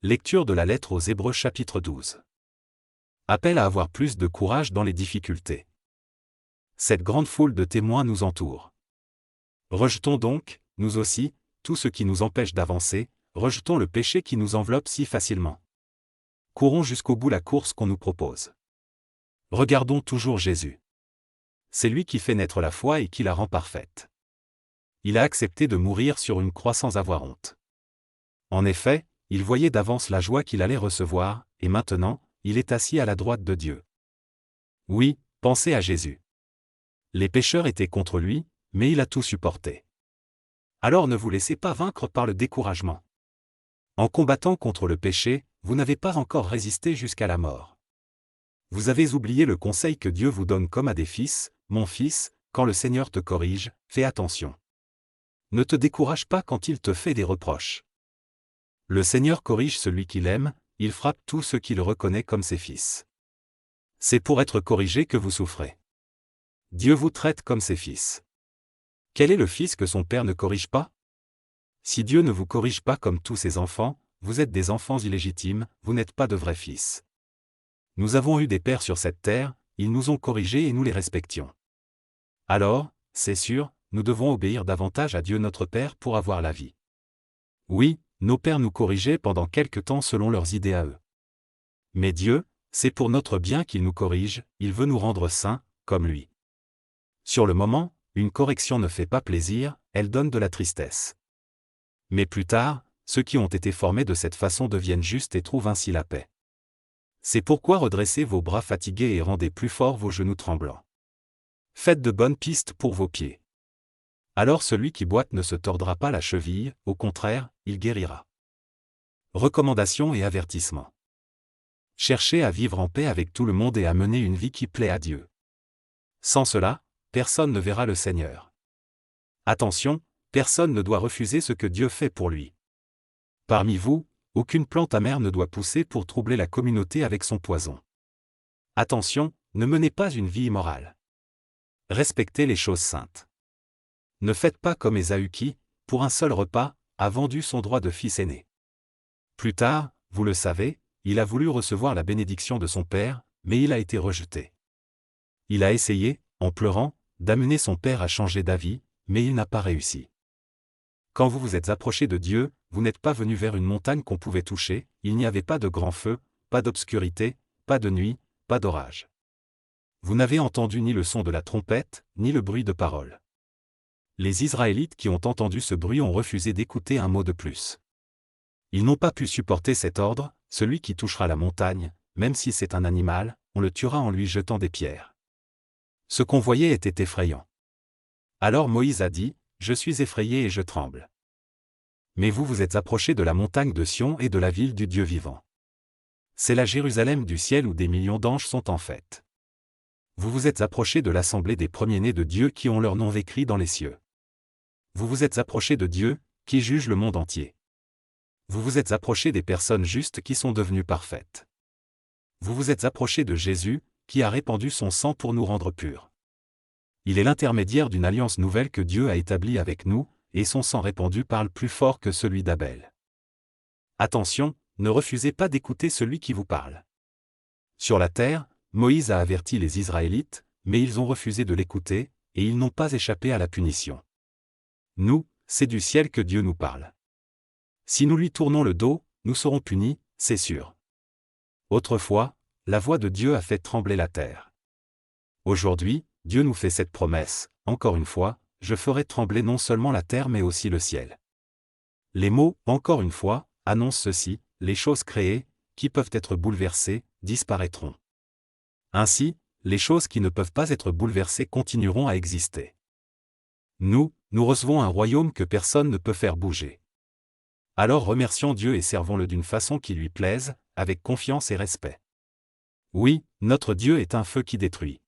Lecture de la lettre aux Hébreux chapitre 12. Appel à avoir plus de courage dans les difficultés. Cette grande foule de témoins nous entoure. Rejetons donc, nous aussi, tout ce qui nous empêche d'avancer, rejetons le péché qui nous enveloppe si facilement. Courons jusqu'au bout la course qu'on nous propose. Regardons toujours Jésus. C'est lui qui fait naître la foi et qui la rend parfaite. Il a accepté de mourir sur une croix sans avoir honte. En effet, il voyait d'avance la joie qu'il allait recevoir, et maintenant, il est assis à la droite de Dieu. Oui, pensez à Jésus. Les pécheurs étaient contre lui, mais il a tout supporté. Alors ne vous laissez pas vaincre par le découragement. En combattant contre le péché, vous n'avez pas encore résisté jusqu'à la mort. Vous avez oublié le conseil que Dieu vous donne comme à des fils, mon fils, quand le Seigneur te corrige, fais attention. Ne te décourage pas quand il te fait des reproches. Le Seigneur corrige celui qu'il aime, il frappe tous ceux qu'il reconnaît comme ses fils. C'est pour être corrigé que vous souffrez. Dieu vous traite comme ses fils. Quel est le fils que son père ne corrige pas? Si Dieu ne vous corrige pas comme tous ses enfants, vous êtes des enfants illégitimes, vous n'êtes pas de vrais fils. Nous avons eu des pères sur cette terre, ils nous ont corrigés et nous les respections. Alors, c'est sûr, nous devons obéir davantage à Dieu notre Père pour avoir la vie. Oui, nos pères nous corrigeaient pendant quelque temps selon leurs idées à eux. Mais Dieu, c'est pour notre bien qu'il nous corrige, il veut nous rendre saints, comme lui. Sur le moment, une correction ne fait pas plaisir, elle donne de la tristesse. Mais plus tard, ceux qui ont été formés de cette façon deviennent justes et trouvent ainsi la paix. C'est pourquoi redressez vos bras fatigués et rendez plus forts vos genoux tremblants. Faites de bonnes pistes pour vos pieds. Alors celui qui boite ne se tordra pas la cheville, au contraire, il guérira. Recommandations et avertissements. Cherchez à vivre en paix avec tout le monde et à mener une vie qui plaît à Dieu. Sans cela, personne ne verra le Seigneur. Attention, personne ne doit refuser ce que Dieu fait pour lui. Parmi vous, aucune plante amère ne doit pousser pour troubler la communauté avec son poison. Attention, ne menez pas une vie immorale. Respectez les choses saintes. Ne faites pas comme Ésaü qui, pour un seul repas, a vendu son droit de fils aîné. Plus tard, vous le savez, il a voulu recevoir la bénédiction de son père, mais il a été rejeté. Il a essayé, en pleurant, d'amener son père à changer d'avis, mais il n'a pas réussi. Quand vous vous êtes approché de Dieu, vous n'êtes pas venu vers une montagne qu'on pouvait toucher, il n'y avait pas de grand feu, pas d'obscurité, pas de nuit, pas d'orage. Vous n'avez entendu ni le son de la trompette, ni le bruit de paroles. Les Israélites qui ont entendu ce bruit ont refusé d'écouter un mot de plus. Ils n'ont pas pu supporter cet ordre, celui qui touchera la montagne, même si c'est un animal, on le tuera en lui jetant des pierres. Ce qu'on voyait était effrayant. Alors Moïse a dit, « Je suis effrayé et je tremble. » Mais vous vous êtes approchés de la montagne de Sion et de la ville du Dieu vivant. C'est la Jérusalem du ciel où des millions d'anges sont en fête. Vous vous êtes approchés de l'assemblée des premiers-nés de Dieu qui ont leur nom écrit dans les cieux. Vous vous êtes approchés de Dieu, qui juge le monde entier. Vous vous êtes approchés des personnes justes qui sont devenues parfaites. Vous vous êtes approchés de Jésus, qui a répandu son sang pour nous rendre purs. Il est l'intermédiaire d'une alliance nouvelle que Dieu a établie avec nous, et son sang répandu parle plus fort que celui d'Abel. Attention, ne refusez pas d'écouter celui qui vous parle. Sur la terre, Moïse a averti les Israélites, mais ils ont refusé de l'écouter, et ils n'ont pas échappé à la punition. Nous, c'est du ciel que Dieu nous parle. Si nous lui tournons le dos, nous serons punis, c'est sûr. Autrefois, la voix de Dieu a fait trembler la terre. Aujourd'hui, Dieu nous fait cette promesse, encore une fois, je ferai trembler non seulement la terre mais aussi le ciel. Les mots, encore une fois, annoncent ceci, les choses créées, qui peuvent être bouleversées, disparaîtront. Ainsi, les choses qui ne peuvent pas être bouleversées continueront à exister. Nous recevons un royaume que personne ne peut faire bouger. Alors remercions Dieu et servons-le d'une façon qui lui plaise, avec confiance et respect. Oui, notre Dieu est un feu qui détruit.